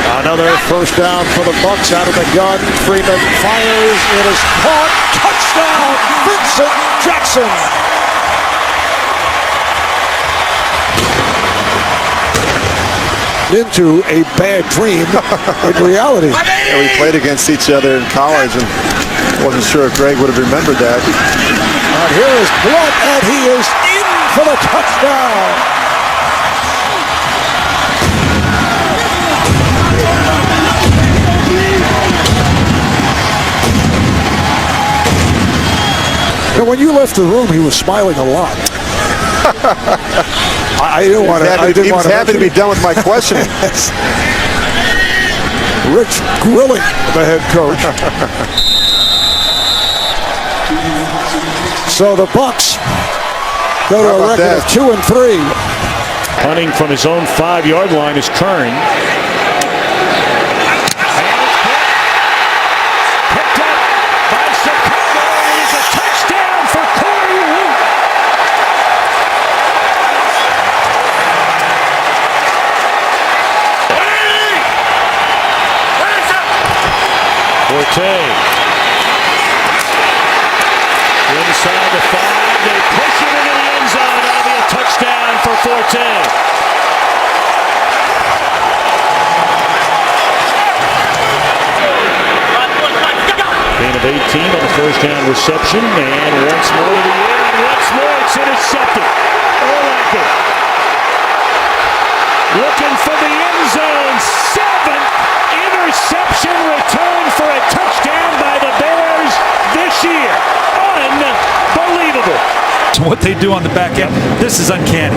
Another first down for the Bucs out of the gun. Freeman fires. It is caught. Touchdown, Vincent Jackson. Into a bad dream in reality. Yeah, we played against each other in college, and wasn't sure if Greg would have remembered that. And here is Blunt, and he is in for the touchdown. And when you left the room, he was smiling a lot. I didn't want to. He was happy to be done with my questioning. Rich grilling the head coach. So the Bucs go to a record of 2-3. Punting from his own 5-yard line is Kern. Forte. Inside the 5, they push it into the end zone. That'll be a touchdown for Forte. Gain of 18 on the first down reception, and once more to the air, and once more it's intercepted. Urlacher looking for the end zone. 7th interception return for a touchdown by the Bears this year. Unbelievable. What they do on the back end, this is uncanny.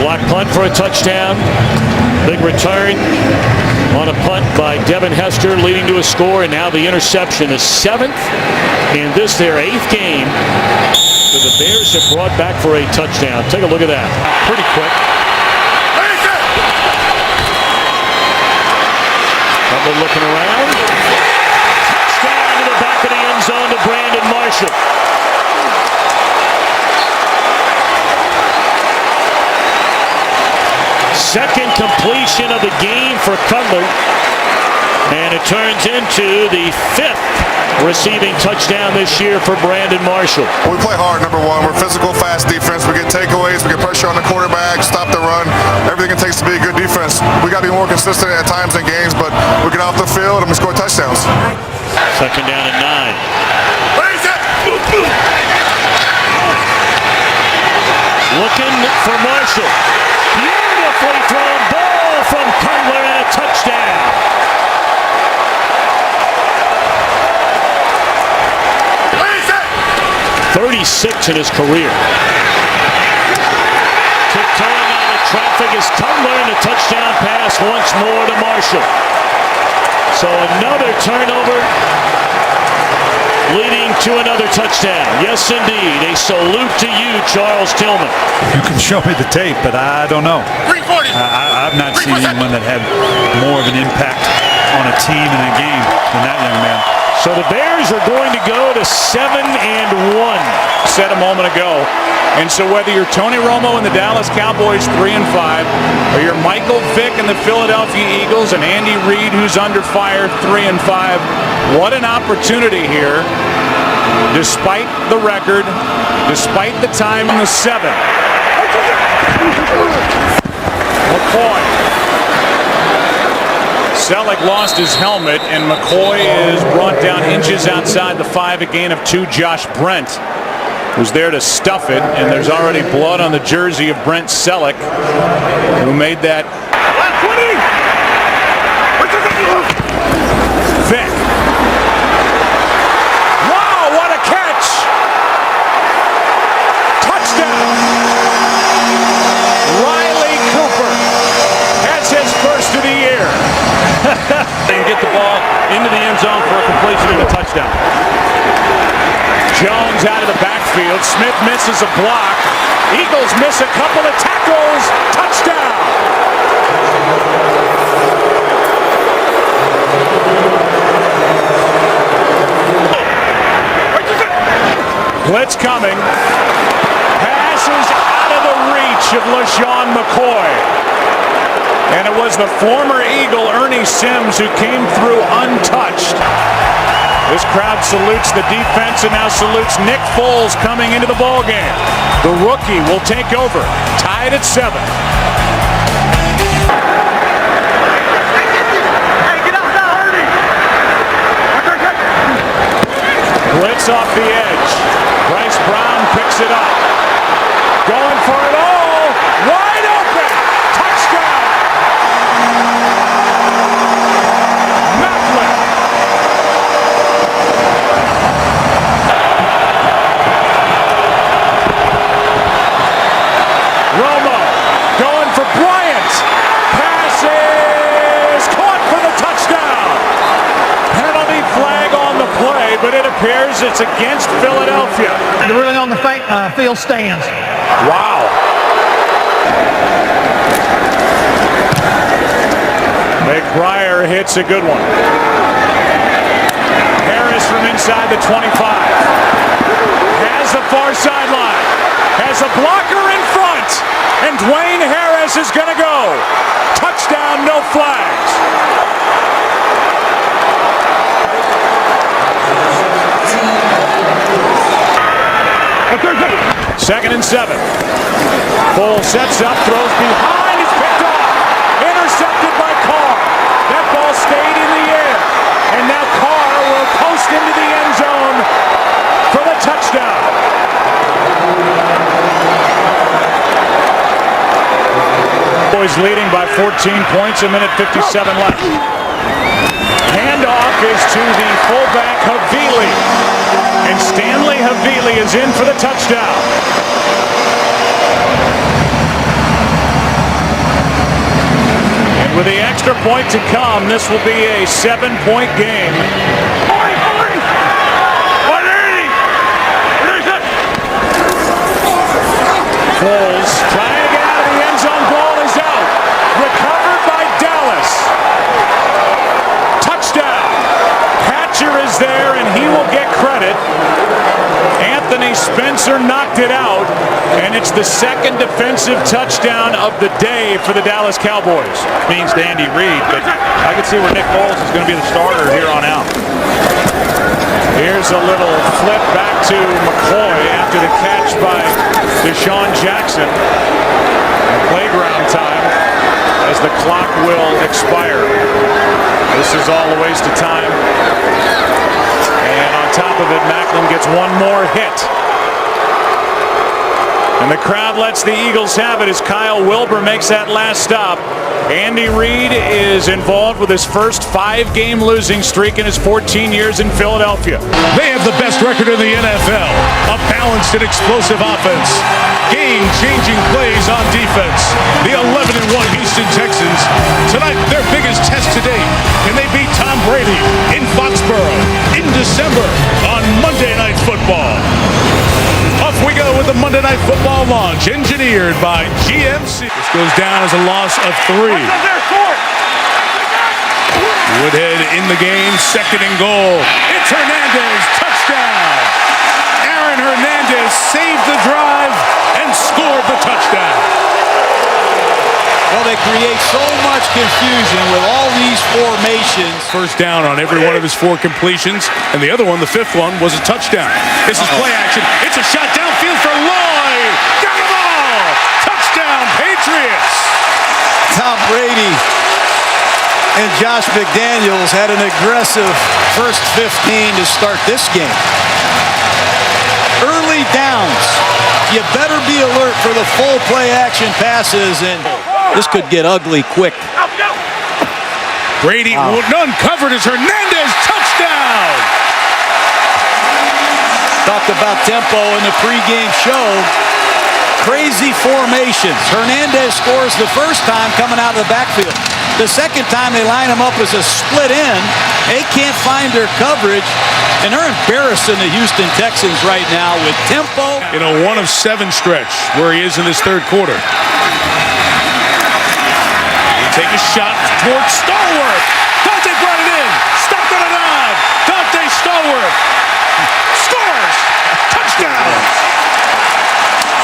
Block punt for a touchdown. Big return on a punt by Devin Hester, leading to a score, and now the interception is 7th in this their 8th game that the Bears have brought back for a touchdown. Take a look at that. Pretty quick. Looking around. Touchdown to the back of the end zone to Brandon Marshall. Second completion of the game for Cutler. And it turns into the 5th receiving touchdown this year for Brandon Marshall. We play hard, number one. We're physical, fast defense. We get takeaways. We get pressure on the quarterback, stop the run. Everything it takes to be a good defense. We got to be more consistent at times in games, but we get off the field and we score touchdowns. Second down and 9. Looking for Marshall. Beautifully thrown ball from Cutler and a touchdown. 36 in his career. Tiptoeing out of traffic is Cutler, and a touchdown pass once more to Marshall. So another turnover leading to another touchdown. Yes, indeed. A salute to you, Charles Tillman. You can show me the tape, but I don't know. I've not seen anyone that had more of an impact on a team in a game than that young man. So the Bears are going to go to 7-1. Said a moment ago. And so whether you're Tony Romo and the Dallas Cowboys 3-5, or you're Michael Vick and the Philadelphia Eagles and Andy Reid, who's under fire, 3-5, what an opportunity here. Despite the record, despite the time in the 7th. McCoy. Selleck lost his helmet, and McCoy is brought down inches outside the 5, a gain of 2. Josh Brent was there to stuff it, and there's already blood on the jersey of Brent Selleck, who made that. Vick. Wow, what a catch! Touchdown! Riley Cooper has his first of the year. And get the ball into the end zone for a completion and a touchdown. Jones out of the backfield. Smith misses a block. Eagles miss a couple of tackles. Touchdown. Blitz coming. Passes out of the reach of LaShawn McCoy. And it was the former Eagle, Ernie Sims, who came through untouched. This crowd salutes the defense and now salutes Nick Foles coming into the ballgame. The rookie will take over, tied at 7. Blitz off the edge. Bryce Brown picks it up. Going for it all. Wide open. Touchdown. Macklin. Romo going for Bryant. Passes. Caught for the touchdown. Penalty flag on the play, but it appears it's against Philadelphia. They're really on the field stands. Wow. McBriar hits a good one. Harris from inside the 25. Has the far sideline. Has a blocker in front. And Dwayne Harris is going to go. Touchdown, no flags. Second and 7. Foles sets up, throws behind, is picked off. Intercepted by Carr. That ball stayed in the air. And now Carr will post into the end zone for the touchdown. Boys leading by 14 points, a minute 57 left. Handoff is to the fullback Havili. And Stanley Havili is in for the touchdown. And with the extra point to come, this will be a 7-point game. Foles trying to get out of the end zone. Ball is out. Recovered by Dallas. Touchdown. Hatcher is there, and he will get credit. Anthony Spencer knocked it out, and it's the second defensive touchdown of the day for the Dallas Cowboys. Means to Andy Reid, but I can see where Nick Foles is going to be the starter here on out. Here's a little flip back to McCoy after the catch by Deshaun Jackson. Playground time as the clock will expire. This is all a waste of time. And on top of it, Macklin gets one more hit. And the crowd lets the Eagles have it as Kyle Wilbur makes that last stop. Andy Reid is involved with his first 5-game losing streak in his 14 years in Philadelphia. They have the best record in the NFL. A balanced and explosive offense. Game-changing plays on defense. The 11-1 Houston Texans. Tonight, their biggest test to date. Can they beat Tom Brady in Foxborough in December on Monday Night Football? Off we go with the Monday Night Football launch, engineered by GMC. This goes down as a loss of 3. Woodhead in the game, 2nd and goal. It's Hernandez, touchdown. Aaron Hernandez saved the drive and scored the touchdown. Well, they create so much confusion with all these formations. First down on every one of his 4 completions, and the other one, the 5th one, was a touchdown. This is play action. It's a shot downfield for Lloyd. Got the ball. Touchdown, Patriots. Tom Brady and Josh McDaniels had an aggressive first 15 to start this game. Early downs. You better be alert for the full play action passes, and this could get ugly quick. Brady uncovered as Hernandez, touchdown! Talked about tempo in the pregame show. Crazy formations. Hernandez scores the first time coming out of the backfield. The second time they line him up as a split end. They can't find their coverage, and they're embarrassing the Houston Texans right now with tempo. In a 1-of-7 stretch where he is in this third quarter. Take a shot towards Stallworth. Dante brought it in. Stopped on a nod. Dante Stallworth scores. Touchdown.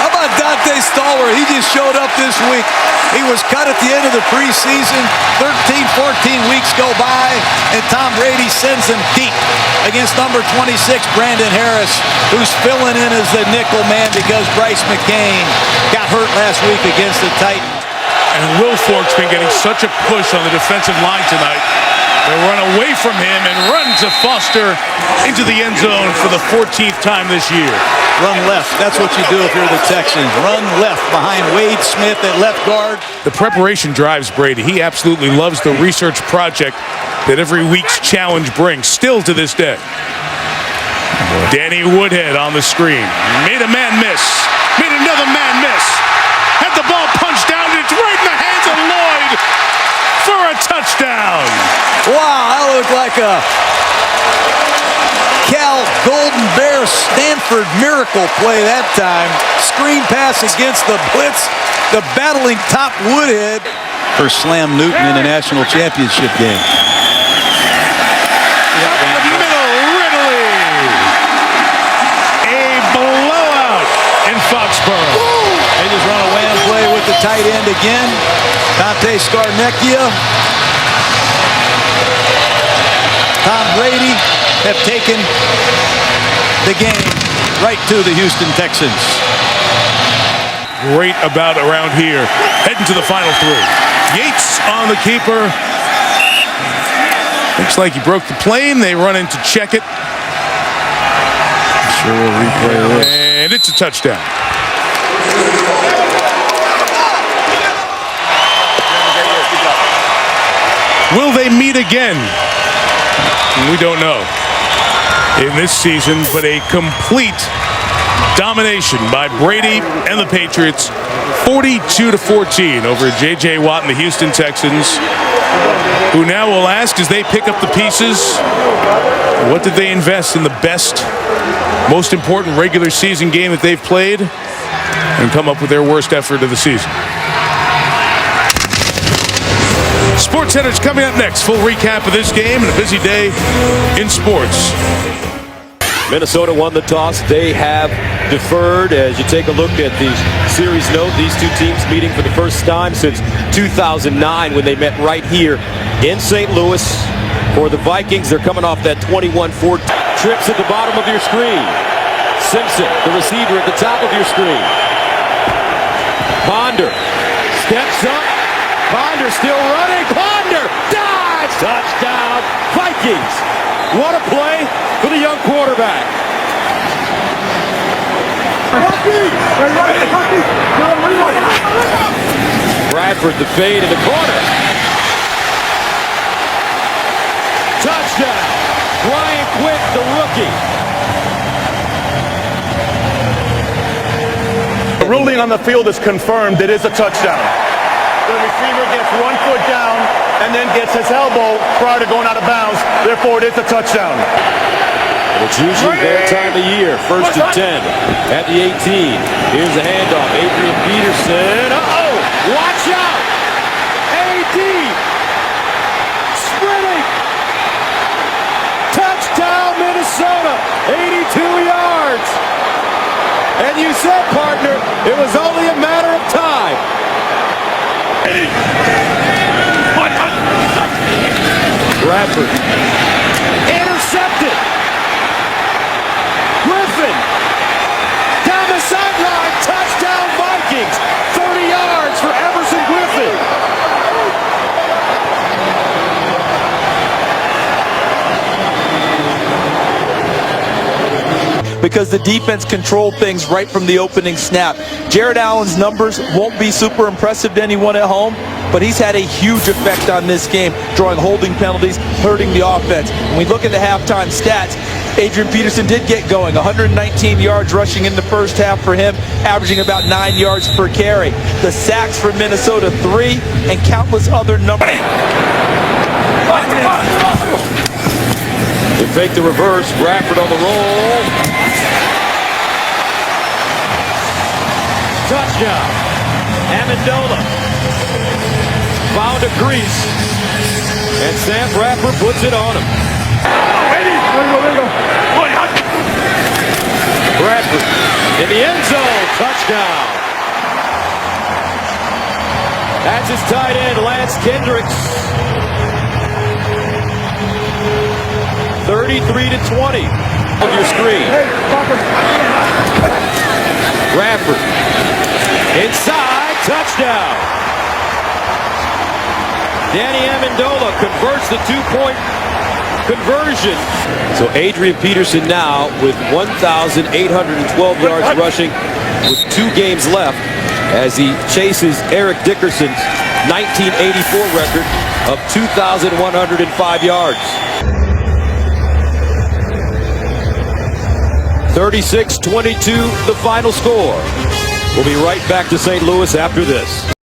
How about Dante Stallworth? He just showed up this week. He was cut at the end of the preseason. 13, 14 weeks go by, and Tom Brady sends him deep against number 26, Brandon Harris, who's filling in as the nickel man because Bryce McCain got hurt last week against the Titans. And Will Fork's been getting such a push on the defensive line tonight. They run away from him and run to Foster into the end zone for the 14th time this year. Run left. That's what you do if you're the Texans. Run left behind Wade Smith at left guard. The preparation drives Brady. He absolutely loves the research project that every week's challenge brings, still to this day. Danny Woodhead on the screen. Made a man miss. Made another man miss. Had the ball punched down. It's right in the hands of Lloyd for a touchdown. Wow, that looked like a Cal Golden Bear Stanford miracle play that time. Screen pass against the blitz. The battling top Woodhead for Slam Newton in the national championship game. Up the middle, Ridley. A blowout in Foxborough. They just run a wham play with the tight end again. Dante Scarnecchia. Tom Brady have taken the game right to the Houston Texans. Great about around here. Heading to the final three. Yates on the keeper. Looks like he broke the plane. They run in to check it. Sure will replay this. And it's a touchdown. Will they meet again? We don't know in this season, but a complete domination by Brady and the Patriots, 42-14 over J.J. Watt and the Houston Texans, who now will ask as they pick up the pieces, what did they invest in the best, most important regular season game that they've played and come up with their worst effort of the season? SportsCenter's coming up next. Full recap of this game and a busy day in sports. Minnesota won the toss. They have deferred. As you take a look at the series note, these two teams meeting for the first time since 2009 when they met right here in St. Louis. For the Vikings, they're coming off that 21-4 trips at the bottom of your screen. Simpson, the receiver at the top of your screen. Ponder steps up. Ponder still running. Ponder dives. Touchdown, Vikings. What a play for the young quarterback. Bradford the fade in the corner. Touchdown, Brian Quick, the rookie. The ruling on the field is confirmed. It is a touchdown. The receiver gets 1 foot down and then gets his elbow prior to going out of bounds. Therefore, it is a touchdown. It's usually their time of year. 1st and 10 at the 18. Here's the handoff. Adrian Peterson. Uh-oh! Watch out! A.D. sprinting. Touchdown, Minnesota. 82 yards. And you said, partner, it was only a matter of time. Bradford intercepted. Griffin down the sideline. Touchdown Vikings. 30 yards for Everson Griffin. Because the defense controlled things right from the opening snap. Jared Allen's numbers won't be super impressive to anyone at home, but he's had a huge effect on this game, drawing holding penalties, hurting the offense. When we look at the halftime stats, Adrian Peterson did get going. 119 yards rushing in the first half for him, averaging about 9 yards per carry. The sacks for Minnesota, 3, and countless other numbers. They fake the reverse. Bradford on the roll. Touchdown. Amendola found a crease, and Sam Bradford puts it on him. Bradford in the end zone. Touchdown. That's his tight end, Lance Kendricks. 33-20 on your screen. Bradford inside, touchdown. Danny Amendola converts the 2-point conversion. So Adrian Peterson now with 1,812 yards rushing with 2 games left as he chases Eric Dickerson's 1984 record of 2,105 yards. 36-22 the final score. We'll be right back to St. Louis after this.